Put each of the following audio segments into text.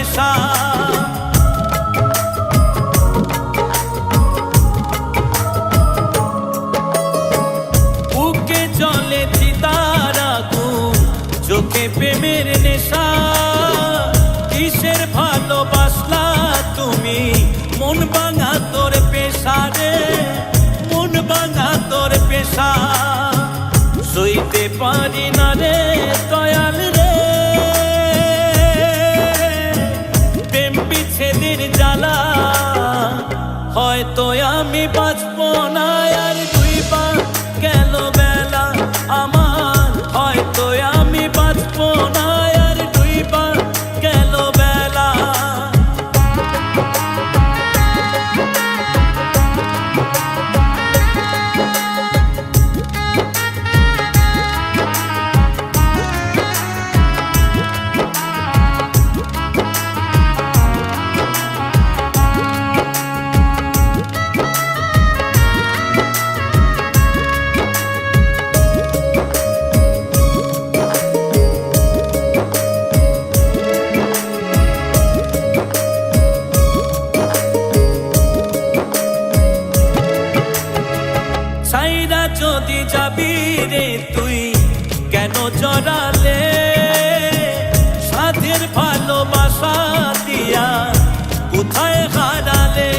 নেশা। বুকে জ্বলে চিতার আগুন, চোখে প্রেমের নেশা। কিসের ভালোবাসলা তুমি, মন ভাঙা তোর পেশা রে, মন ভাঙা তোর পেশা। সইতে পারি না রে দয়াল রে, প্রেম বিচ্ছেদের জ্বালা। হয়তো আমি বাঁচব না আর দুইবার গেল বেলা আমার, হয়তো আমি বাঁচব না আর দুইবার গেল বেলা। সাইরা যদি যাবি রে তুই কেন জড়ালে, সাধের ভালোবাসা দিয়া কোথায় হারালে।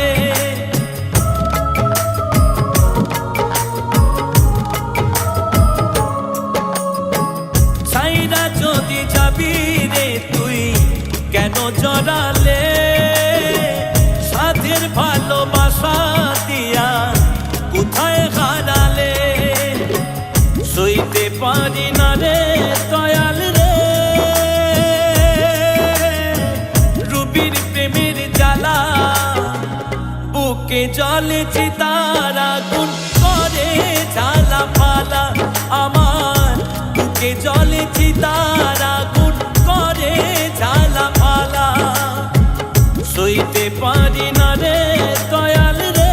সাইরা যদি যাবি রে তুই কেন জড়ালে, সাধের ভালোবাসা দিয়া কোথায় হারালে। সইতে পারি না রে দয়াল রে, রুবির প্রেমের জ্বালা। বুকে জলে চিতার আগুন করে জ্বালা ফালা আমার, বুকে জলে চিতার আগুন করে জ্বালা ফালা। সইতে পারি না রে দয়াল রে,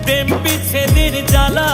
প্রেম বিচ্ছেদের জ্বালা।